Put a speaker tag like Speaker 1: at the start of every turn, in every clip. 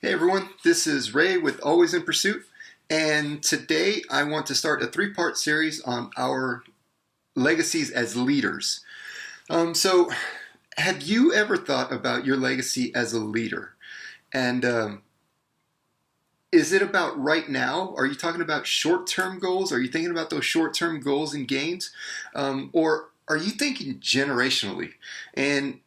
Speaker 1: Hey everyone, this is Ray with Always in Pursuit, and today I want to start a three-part series on our legacies as leaders. So, have you ever thought about your legacy as a leader? And is it about right now? Are you talking about short-term goals? Are you thinking about those short-term goals and gains? Or are you thinking generationally? And,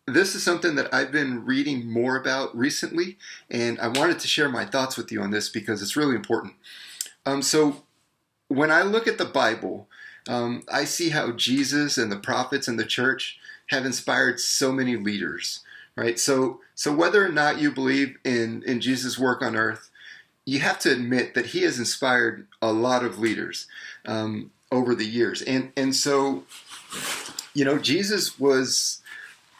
Speaker 1: this is something that I've been reading more about recently, and I wanted to share my thoughts with you on this because it's really important. So, when I look at the Bible, I see how Jesus and the prophets and the church have inspired so many leaders, right? So whether or not you believe in Jesus' work on earth, you have to admit that he has inspired a lot of leaders over the years. And so, Jesus was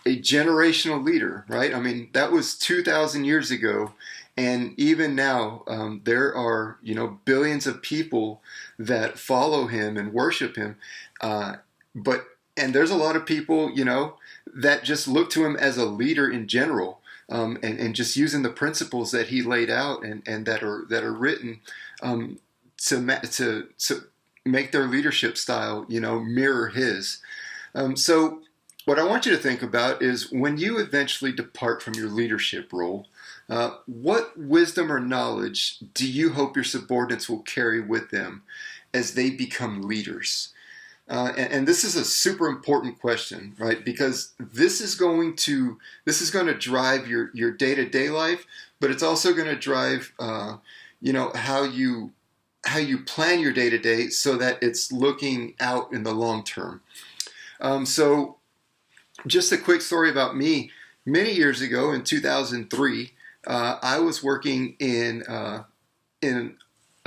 Speaker 1: a generational leader, right? I mean, that was 2,000 years ago. And even now, there are, billions of people that follow him and worship him. And there's a lot of people, that just look to him as a leader in general, and just using the principles that he laid out and that are written to make their leadership style, mirror his. So what I want you to think about is when you eventually depart from your leadership role, what wisdom or knowledge do you hope your subordinates will carry with them as they become leaders? And this is a super important question, right? Because this is going to drive your day-to-day life, but it's also going to drive how you plan your day-to-day so that it's looking out in the long term. So just a quick story about me. Many years ago, in 2003, I was working in a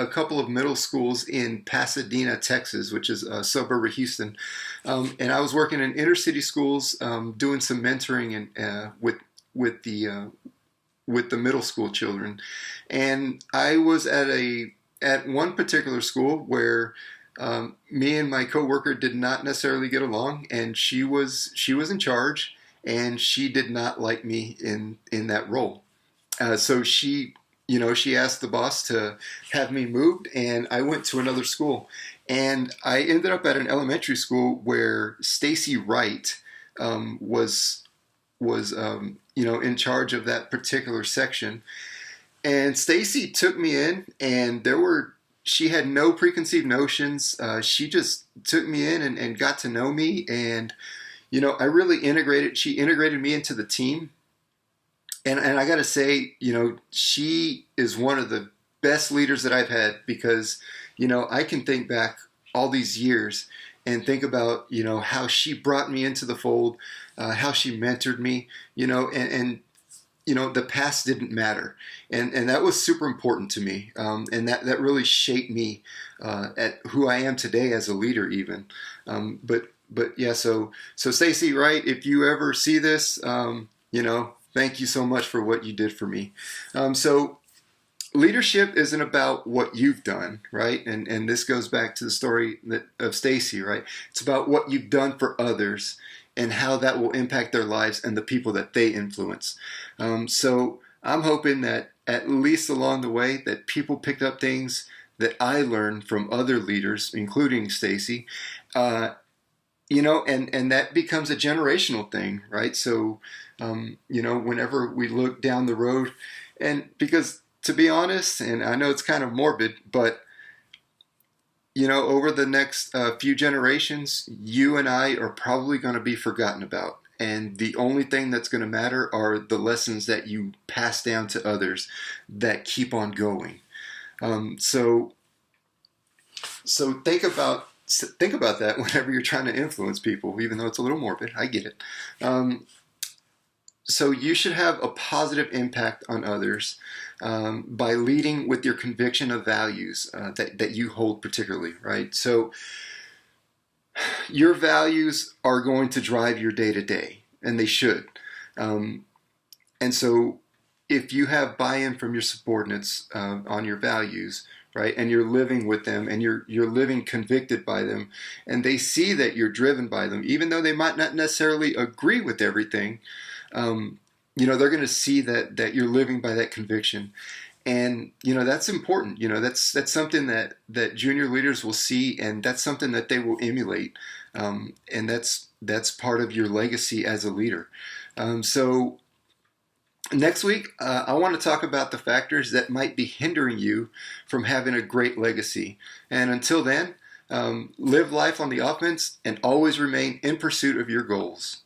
Speaker 1: couple of middle schools in Pasadena, Texas, which is a suburb of Houston, and I was working in inner city schools, doing some mentoring and with the middle school children. And I was at one particular school where me and my coworker did not necessarily get along, and she was in charge, and she did not like me in that role. So she asked the boss to have me moved, and I went to another school, and I ended up at an elementary school where Stacy Wright was in charge of that particular section. And Stacy took me in, and she had no preconceived notions. She just took me in and got to know me. And, I really she integrated me into the team. And I got to say, she is one of the best leaders that I've had because, I can think back all these years and think about, how she brought me into the fold, how she mentored me, and the past didn't matter. And that was super important to me. And that really shaped me at who I am today as a leader even. But yeah, so Stacy, right, if you ever see this, thank you so much for what you did for me. So leadership isn't about what you've done, right? And this goes back to the story of Stacy, right? It's about what you've done for others and how that will impact their lives and the people that they influence. So I'm hoping that at least along the way that people picked up things that I learned from other leaders, including Stacy, and that becomes a generational thing, right? So, whenever we look down the road, and because to be honest, and I know it's kind of morbid, but over the next few generations, you and I are probably going to be forgotten about. And the only thing that's going to matter are the lessons that you pass down to others that keep on going. So think about that whenever you're trying to influence people, even though it's a little morbid. I get it. So you should have a positive impact on others by leading with your conviction of values that you hold particularly, right? So your values are going to drive your day-to-day, and they should. And so if you have buy-in from your subordinates on your values, right, and you're living with them and you're living convicted by them, and they see that you're driven by them, even though they might not necessarily agree with everything, they're going to see that you're living by that conviction. And that's important. That's something that junior leaders will see, and that's something that they will emulate. And that's part of your legacy as a leader. So next week, I want to talk about the factors that might be hindering you from having a great legacy. And until then, live life on the offense and always remain in pursuit of your goals.